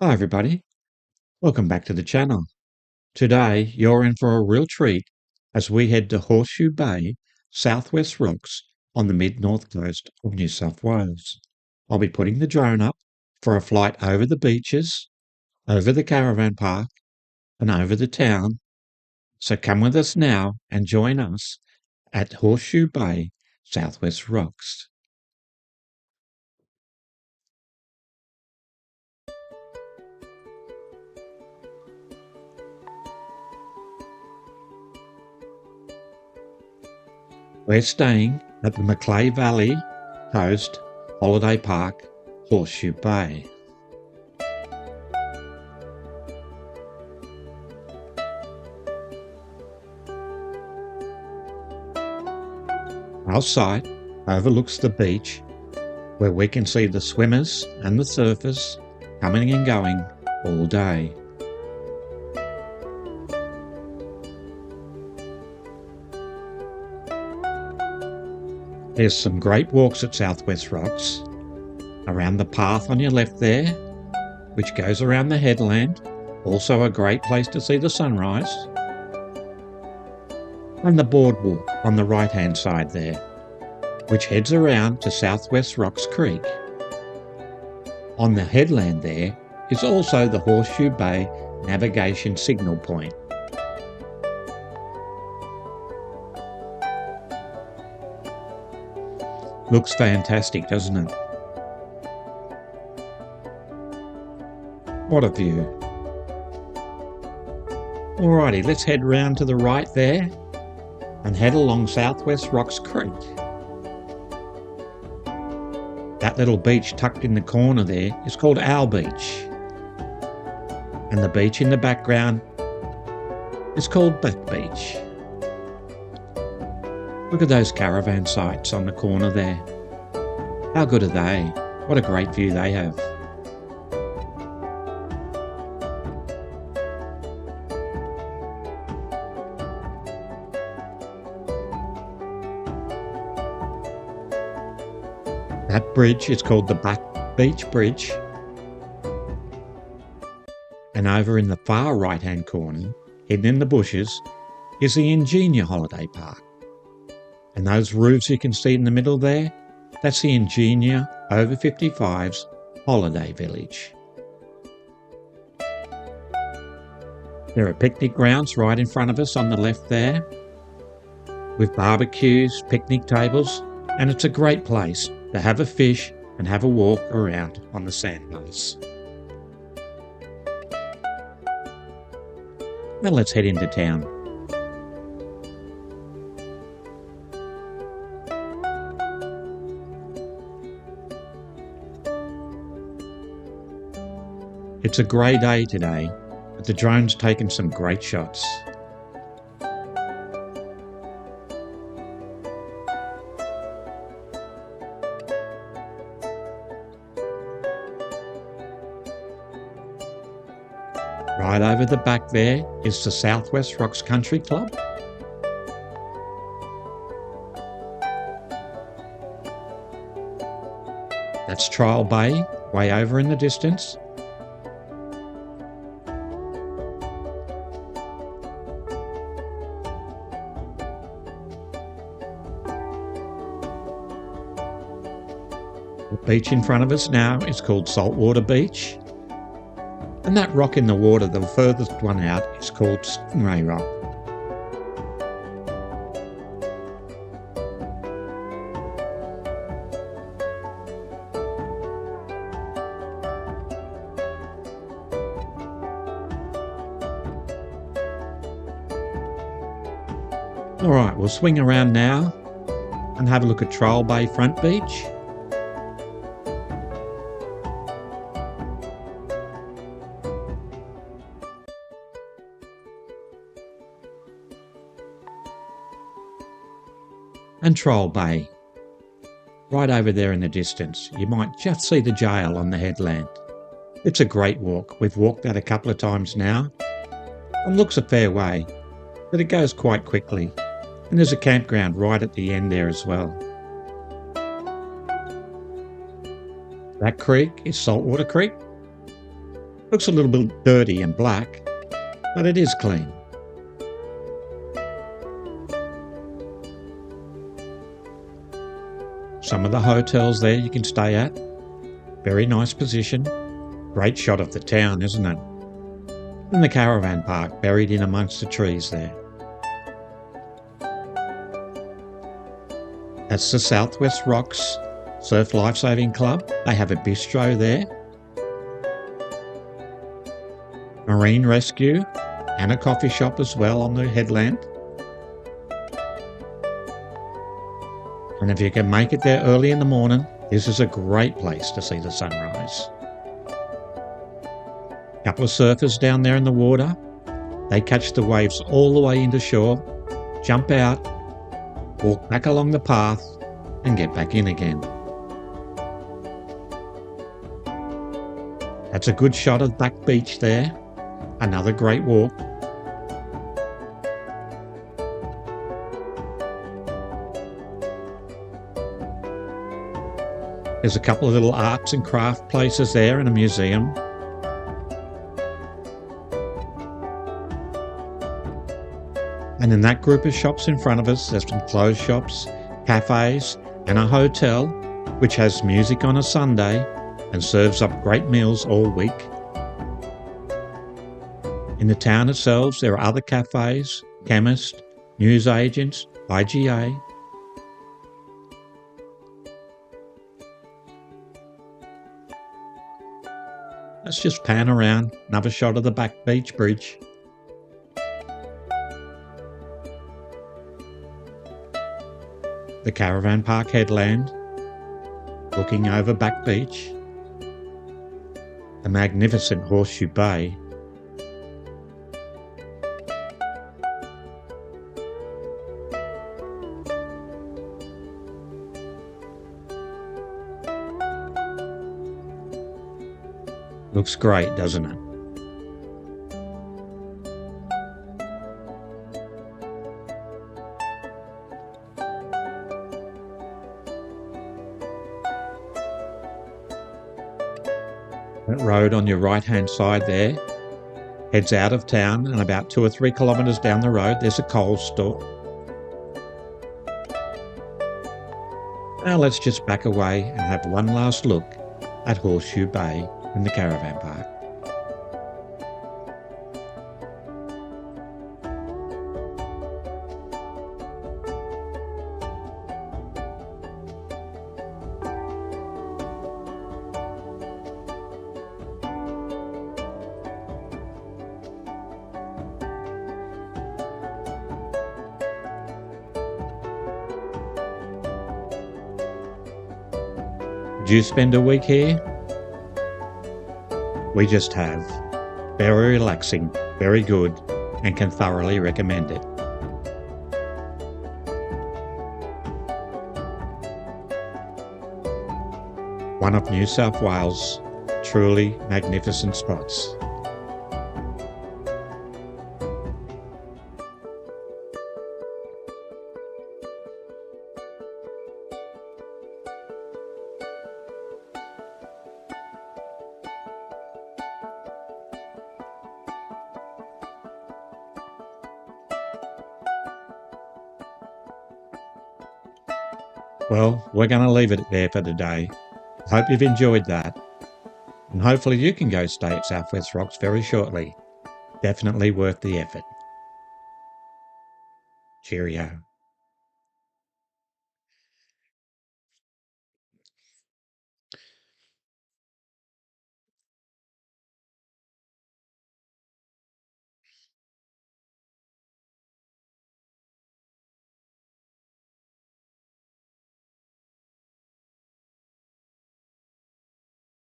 Hi everybody, welcome back to the channel. Today you're in for a real treat as we head to Horseshoe Bay, Southwest Rocks on the mid-north coast of New South Wales. I'll be putting the drone up for a flight over the beaches, over the caravan park and over the town. So come with us now and join us at Horseshoe Bay, Southwest Rocks. We're staying at the Macleay Valley Coast Holiday Park, Horseshoe Bay. Our site overlooks the beach where we can see the swimmers and the surfers coming and going all day. There's some great walks at Southwest Rocks, around the path on your left there, which goes around the headland, also a great place to see the sunrise, and the boardwalk on the right hand side there, which heads around to Southwest Rocks Creek. On the headland there is also the Horseshoe Bay navigation signal point. Looks fantastic, doesn't it? What a view. Alrighty, let's head round to the right there and head along Southwest Rocks Creek. That little beach tucked in the corner there is called Owl Beach. And the beach in the background is called Back Beach. Look at those caravan sites on the corner there. How good are they? What a great view they have. That bridge is called the Back Beach Bridge. And over in the far right hand corner, hidden in the bushes, is the Ingenia Holiday Park. And those roofs you can see in the middle there, that's the Ingenia Over 55's Holiday Village. There are picnic grounds right in front of us on the left there, with barbecues, picnic tables, and it's a great place to have a fish and have a walk around on the sandbars. Now let's head into town. It's a grey day today, but the drone's taken some great shots. Right over the back there is the Southwest Rocks Country Club. That's Trial Bay, way over in the distance. The beach in front of us now is called Saltwater Beach. And that rock in the water, the furthest one out, is called Stingray Rock. Alright, we'll swing around now and have a look at Trial Bay Front Beach. And Trial Bay, right over there in the distance. You might just see the jail on the headland. It's a great walk. We've walked that a couple of times now. It looks a fair way, but it goes quite quickly. And there's a campground right at the end there as well. That creek is Saltwater Creek. Looks a little bit dirty and black, but it is clean. Some of the hotels there you can stay at. Very nice position. Great shot of the town, isn't it? And the caravan park buried in amongst the trees there. That's the Southwest Rocks Surf Lifesaving Club. They have a bistro there. Marine rescue and a coffee shop as well on the headland. And if you can make it there early in the morning, this is a great place to see the sunrise. A couple of surfers down there in the water. They catch the waves all the way into shore, jump out, walk back along the path and get back in again. That's a good shot of Back Beach there. Another great walk. There's a couple of little arts and craft places there and a museum. And in that group of shops in front of us, there's some clothes shops, cafes, and a hotel which has music on a Sunday and serves up great meals all week. In the town itself, there are other cafes, chemists, newsagents, IGA. Let's just pan around, another shot of the Back Beach Bridge. The caravan park headland, looking over Back Beach. The magnificent Horseshoe Bay. Looks great, doesn't it? That road on your right hand side there heads out of town, and about 2 or 3 kilometres down the road there's a Coles store. Now let's just back away and have one last look at Horseshoe Bay in the caravan park. Did you spend a week here? We just have. Very relaxing, very good, and can thoroughly recommend it. One of New South Wales' truly magnificent spots. Well, we're going to leave it there for today. Hope you've enjoyed that. And hopefully you can go stay at Southwest Rocks very shortly. Definitely worth the effort. Cheerio.